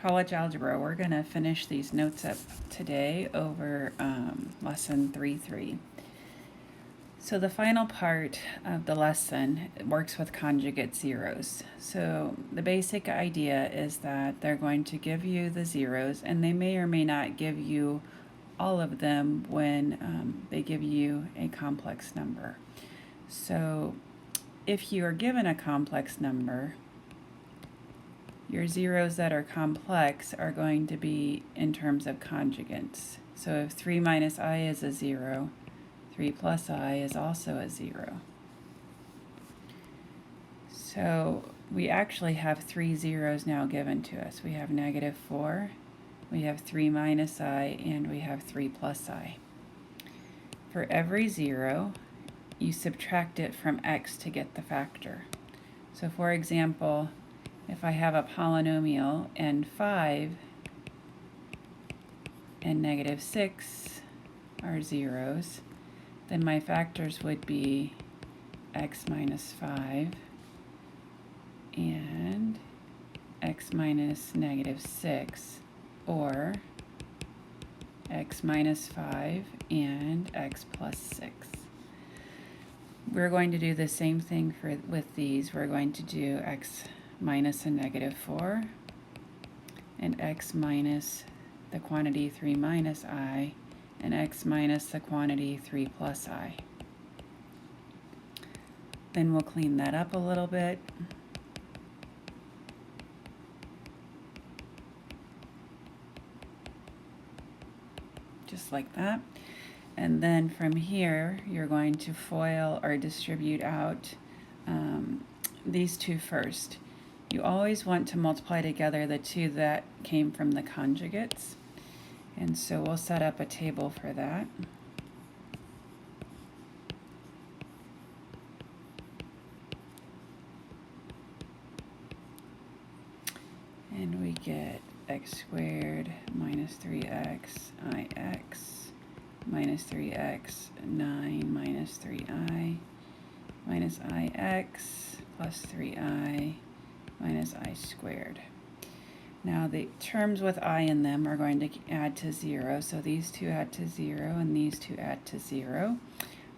College Algebra. We're going to finish these notes up today over lesson 3.3. So the final part of the lesson works with conjugate zeros. So the basic idea is that they're going to give you the zeros, and they may or may not give you all of them when they give you a complex number. So if you are given a complex number, your zeros that are complex are going to be in terms of conjugates. So if 3 minus I is a 0, 3 plus I is also a 0. So we actually have 3 zeros now given to us. We have -4, we have 3 minus I, and we have 3 plus I. For every 0, you subtract it from x to get the factor. So for example, if I have a polynomial and 5 and -6 are zeros, then my factors would be x minus 5 and x minus -6, or x minus 5 and x plus 6. We're going to do the same thing with these. We're going to do x minus a -4 and x minus the quantity 3 minus I and x minus the quantity 3 plus I. Then we'll clean that up a little bit. Just like that. And then from here, you're going to FOIL or distribute out these two first. You always want to multiply together the two that came from the conjugates. And so we'll set up a table for that. And we get x squared minus 3x ix minus 3x 9 minus 3I minus ix plus 3I minus I squared. Now the terms with I in them are going to add to 0, so these two add to 0 and these two add to 0.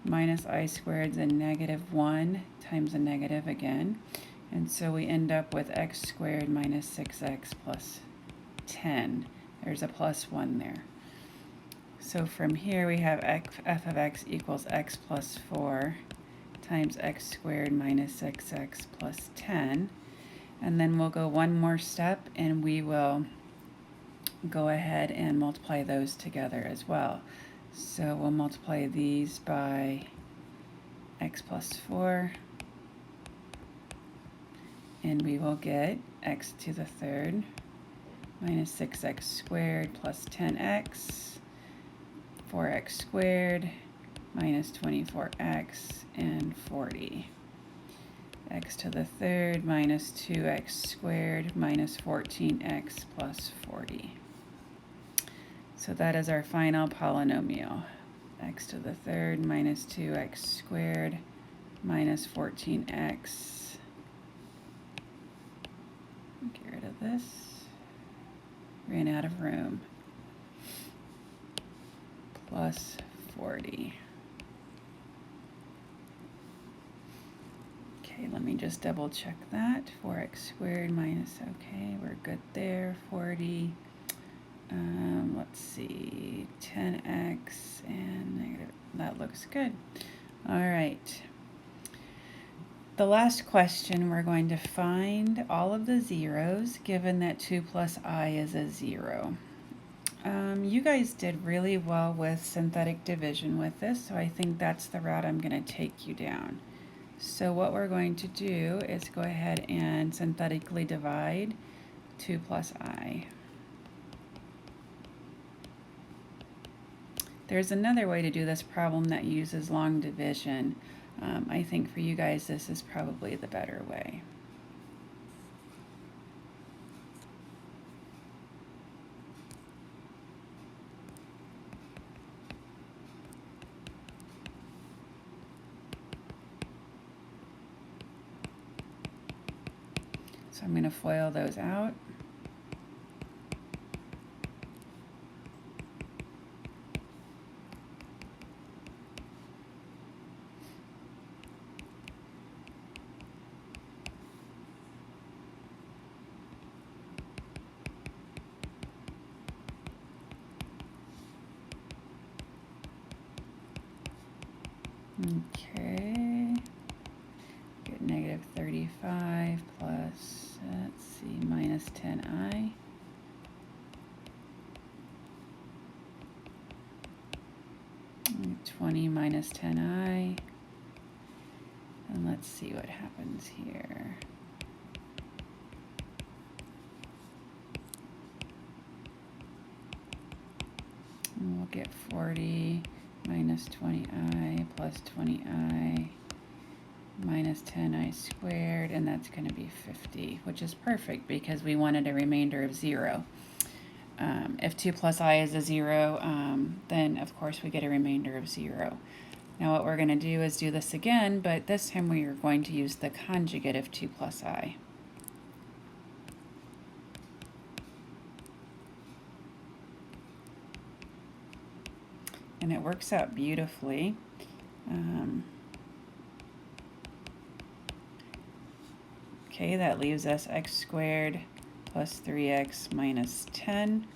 Minus I squared is a -1 times a negative again, and so we end up with x squared minus 6x plus 10. There's a plus 1 there. So from here we have f of x equals x plus 4 times x squared minus 6x plus 10. And then we'll go one more step and we will go ahead and multiply those together as well. So we'll multiply these by x plus 4, and we will get x to the third minus 6x squared plus 10x, 4x squared minus 24x, and 40. X to the third minus 2x squared minus 14x plus 40. So that is our final polynomial. X to the third minus 2x squared minus 14x. Get rid of this. Ran out of room. Plus 40. Okay, let me just double check that. 4x squared minus, okay, we're good there. 40. Let's see, 10x and negative. That looks good. All right. The last question, we're going to find all of the zeros given that 2 plus I is a 0. You guys did really well with synthetic division with this, so I think that's the route I'm going to take you down. So what we're going to do is go ahead and synthetically divide 2 plus I. There's another way to do this problem that uses long division. I think for you guys this is probably the better way. So I'm going to FOIL those out. Okay. Get negative 35 plus, let's see, minus 10i. And 20 minus 10i. And let's see what happens here. And we'll get 40 minus 20i plus 20i minus 10i squared, and that's going to be 50, which is perfect because we wanted a remainder of 0. If 2 plus I is a 0, then of course we get a remainder of 0. Now what we're going to do is do this again, but this time we are going to use the conjugate of 2 plus I. And it works out beautifully. Okay, that leaves us x squared plus 3x minus 10,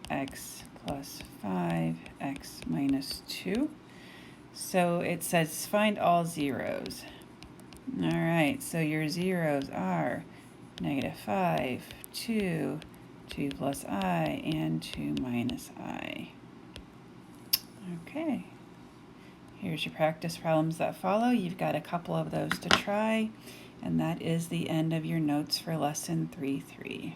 x plus 5, x minus 2. So it says find all zeros. All right, so your zeros are negative 5, 2, 2 plus I, and 2 minus I. Okay, here's your practice problems that follow. You've got a couple of those to try, and that is the end of your notes for lesson 3.3.